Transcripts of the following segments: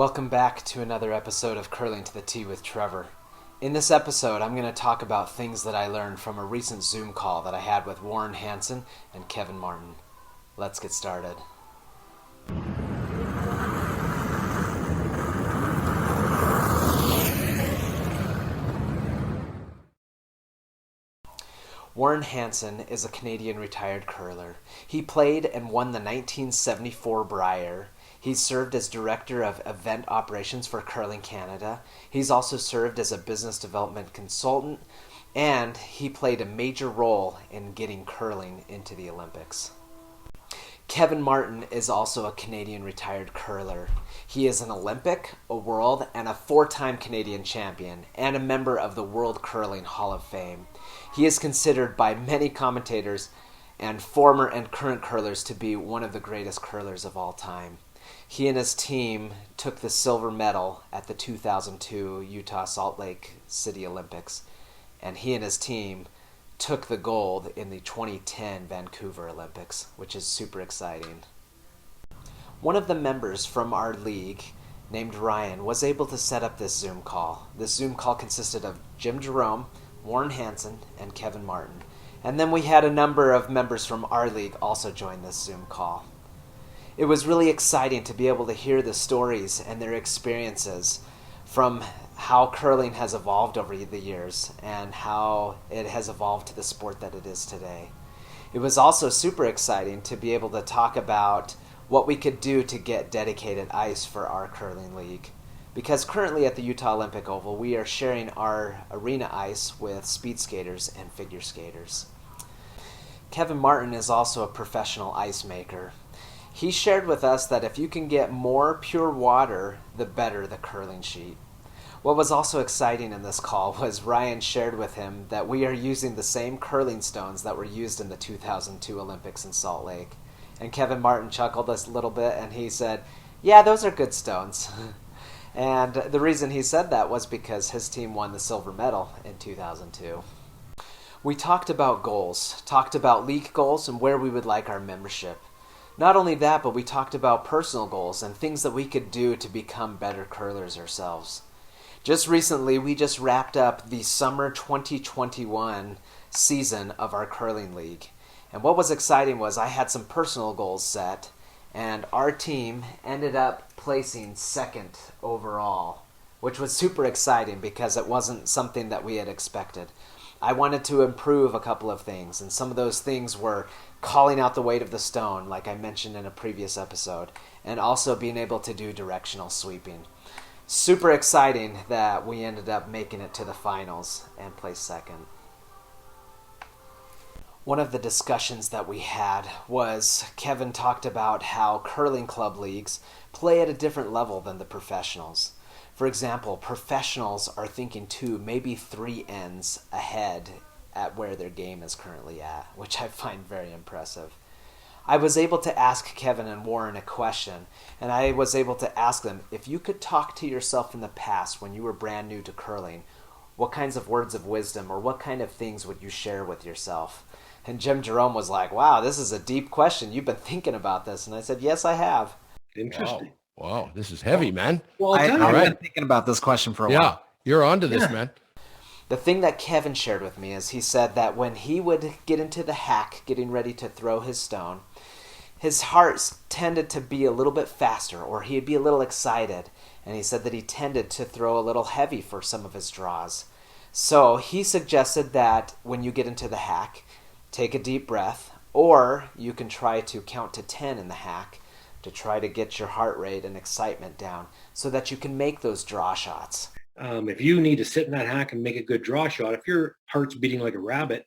Welcome back to another episode of Curling to the Tee with Trevor. In this episode, I'm going to talk about things that I learned from a recent Zoom call that I had with Warren Hansen and Kevin Martin. Let's get started. Warren Hansen is a Canadian retired curler. He played and won the 1974 Brier. He's served as Director of Event Operations for Curling Canada. He's also served as a business development consultant, and he played a major role in getting curling into the Olympics. Kevin Martin is also a Canadian retired curler. He is an Olympic, a world, and a four-time Canadian champion, and a member of the World Curling Hall of Fame. He is considered by many commentators and former and current curlers to be one of the greatest curlers of all time. He and his team took the silver medal at the 2002 Utah Salt Lake City Olympics, and he and his team took the gold in the 2010 Vancouver Olympics, which is super exciting. One of the members from our league, named Ryan, was able to set up this Zoom call. This Zoom call consisted of Jim Jerome, Warren Hansen, and Kevin Martin. And then we had a number of members from our league also join this Zoom call. It was really exciting to be able to hear the stories and their experiences from how curling has evolved over the years and how it has evolved to the sport that it is today. It was also super exciting to be able to talk about what we could do to get dedicated ice for our curling league. Because currently at the Utah Olympic Oval, we are sharing our arena ice with speed skaters and figure skaters. Kevin Martin is also a professional ice maker. He shared with us that if you can get more pure water, the better the curling sheet. What was also exciting in this call was Ryan shared with him that we are using the same curling stones that were used in the 2002 Olympics in Salt Lake. And Kevin Martin chuckled a little bit and he said, "Yeah, those are good stones." And the reason he said that was because his team won the silver medal in 2002. We talked about goals, talked about league goals and where we would like our membership. Not only that, but we talked about personal goals and things that we could do to become better curlers ourselves. Just recently, we just wrapped up the summer 2021 season of our curling league. And what was exciting was I had some personal goals set, and our team ended up placing second overall, which was super exciting because it wasn't something that we had expected. I wanted to improve a couple of things, and some of those things were calling out the weight of the stone, like I mentioned in a previous episode, and also being able to do directional sweeping. Super exciting that we ended up making it to the finals and placed second. One of the discussions that we had was Kevin talked about how curling club leagues play at a different level than the professionals. For example, professionals are thinking 2, maybe 3 ends ahead at where their game is currently at, which I find very impressive. I was able to ask Kevin and Warren a question, and I was able to ask them, if you could talk to yourself in the past when you were brand new to curling, what kinds of words of wisdom or what kind of things would you share with yourself? And Jim Jerome was like, "Wow, this is a deep question. You've been thinking about this." And I said, "Yes, I have." Interesting. Wow, this is heavy, man. Well, I've all right. been thinking about this question for a while. Yeah, you're onto this, man. The thing that Kevin shared with me is he said that when he would get into the hack, getting ready to throw his stone, his heart tended to be a little bit faster, or he'd be a little excited. And he said that he tended to throw a little heavy for some of his draws. So he suggested that when you get into the hack, take a deep breath, or you can try to count to 10 in the hack to try to get your heart rate and excitement down so that you can make those draw shots. If you need to sit in that hack and make a good draw shot, if your heart's beating like a rabbit,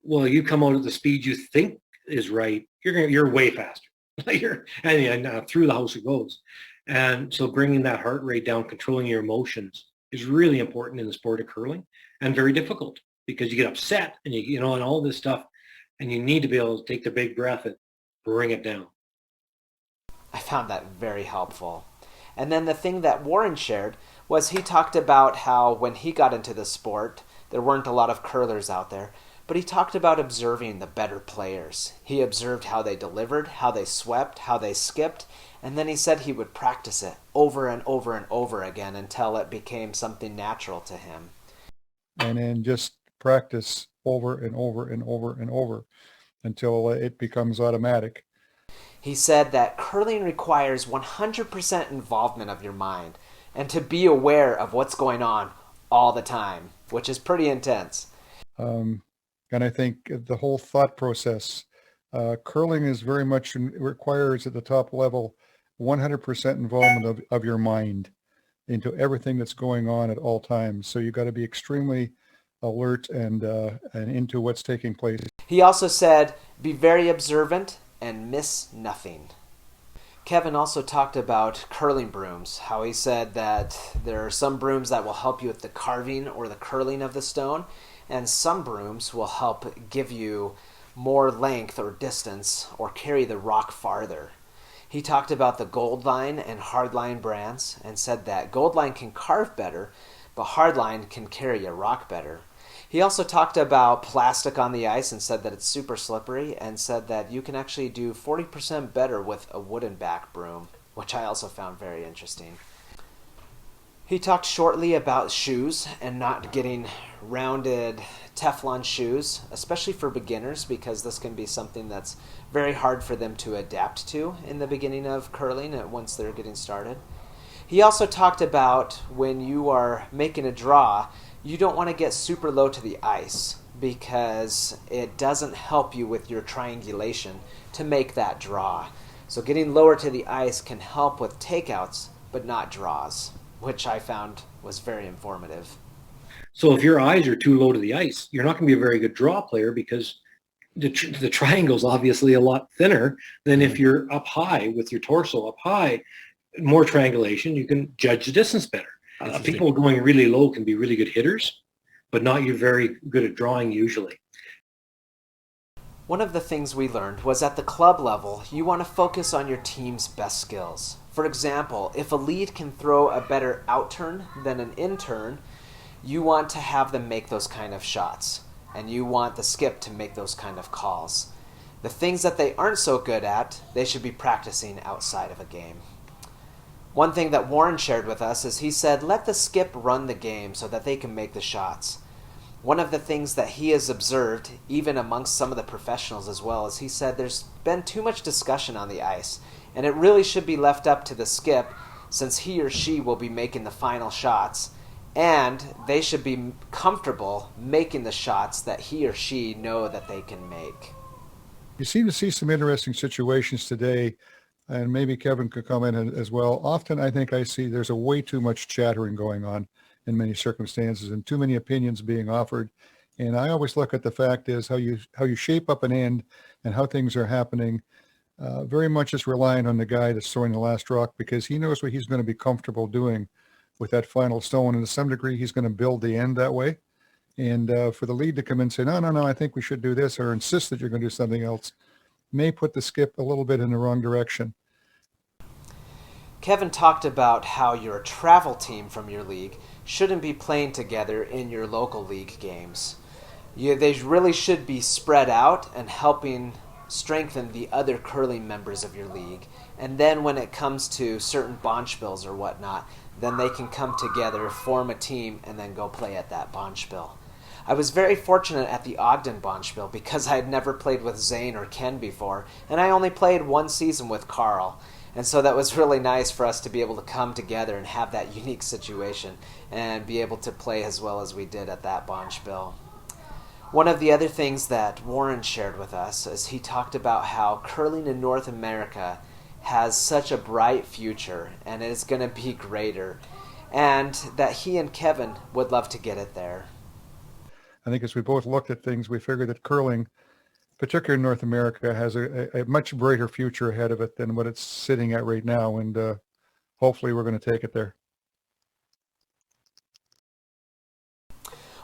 well, you come out at the speed you think is right, you're way faster. and through the house it goes. And so bringing that heart rate down, controlling your emotions is really important in the sport of curling and very difficult because you get upset and and all this stuff, and you need to be able to take the big breath and bring it down. I found that very helpful. And then the thing that Warren shared was he talked about how when he got into the sport, there weren't a lot of curlers out there, but he talked about observing the better players. He observed how they delivered, how they swept, how they skipped, and then he said he would practice it over and over and over again until it became something natural to him. And then just practice over and over and over and over until it becomes automatic. He said that curling requires 100% involvement of your mind and to be aware of what's going on all the time, which is pretty intense. And I think the whole thought process, curling is very much requires at the top level 100% involvement of your mind into everything that's going on at all times. So you got to be extremely alert and into what's taking place. He also said, be very observant and miss nothing. Kevin also talked about curling brooms, how he said that there are some brooms that will help you with the carving or the curling of the stone, and some brooms will help give you more length or distance or carry the rock farther. He talked about the Goldline and Hardline brands and said that Goldline can carve better, but Hardline can carry a rock better. He also talked about plastic on the ice and said that it's super slippery and said that you can actually do 40% better with a wooden back broom, which I also found very interesting. He talked shortly about shoes and not getting rounded Teflon shoes, especially for beginners, because this can be something that's very hard for them to adapt to in the beginning of curling once they're getting started. He also talked about when you are making a draw, you don't want to get super low to the ice because it doesn't help you with your triangulation to make that draw. So getting lower to the ice can help with takeouts, but not draws, which I found was very informative. So if your eyes are too low to the ice, you're not going to be a very good draw player because the triangle's obviously a lot thinner than if you're up high with your torso up high. More triangulation, you can judge the distance better. People going really low can be really good hitters, but not you very good at drawing usually. One of the things we learned was at the club level, you want to focus on your team's best skills. For example, if a lead can throw a better out-turn than an in-turn, you want to have them make those kind of shots, and you want the skip to make those kind of calls. The things that they aren't so good at, they should be practicing outside of a game. One thing that Warren shared with us is he said, let the skip run the game so that they can make the shots. One of the things that he has observed, even amongst some of the professionals as well, is he said there's been too much discussion on the ice, and it really should be left up to the skip since he or she will be making the final shots, and they should be comfortable making the shots that he or she know that they can make. You seem to see some interesting situations today, and maybe Kevin could comment as well. Often I think I see there's a way too much chattering going on in many circumstances and too many opinions being offered. And I always look at the fact is how you shape up an end and how things are happening. Very much is relying on the guy that's throwing the last rock because he knows what he's going to be comfortable doing with that final stone. And to some degree, he's going to build the end that way. And for the lead to come in and say, no, I think we should do this, or insist that you're going to do something else, may put the skip a little bit in the wrong direction. Kevin talked about how your travel team from your league shouldn't be playing together in your local league games. They really should be spread out and helping strengthen the other curling members of your league. And then when it comes to certain bonspiels or whatnot, then they can come together, form a team, and then go play at that bonspiel. I was very fortunate at the Ogden bonspiel because I had never played with Zane or Ken before, and I only played one season with Carl. And so that was really nice for us to be able to come together and have that unique situation and be able to play as well as we did at that bonspiel. One of the other things that Warren shared with us is he talked about how curling in North America has such a bright future and is going to be greater, and that he and Kevin would love to get it there. I think as we both looked at things, we figured that curling, particularly in North America, has a much brighter future ahead of it than what it's sitting at right now, and hopefully we're going to take it there.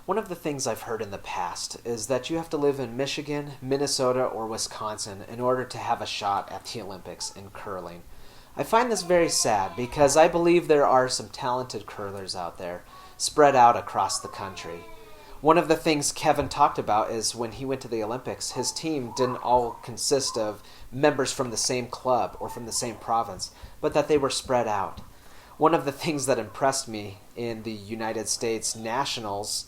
One of the things I've heard in the past is that you have to live in Michigan, Minnesota, or Wisconsin in order to have a shot at the Olympics in curling. I find this very sad because I believe there are some talented curlers out there spread out across the country. One of the things Kevin talked about is when he went to the Olympics, his team didn't all consist of members from the same club or from the same province, but that they were spread out. One of the things that impressed me in the United States Nationals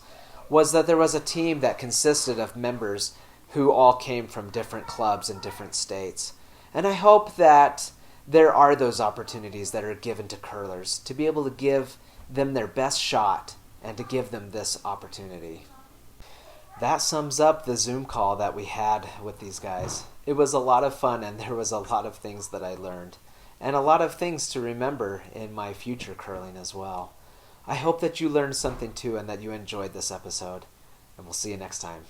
was that there was a team that consisted of members who all came from different clubs in different states. And I hope that there are those opportunities that are given to curlers to be able to give them their best shot and to give them this opportunity. That sums up the Zoom call that we had with these guys. It was a lot of fun, and there was a lot of things that I learned, and a lot of things to remember in my future curling as well. I hope that you learned something too and that you enjoyed this episode, and we'll see you next time.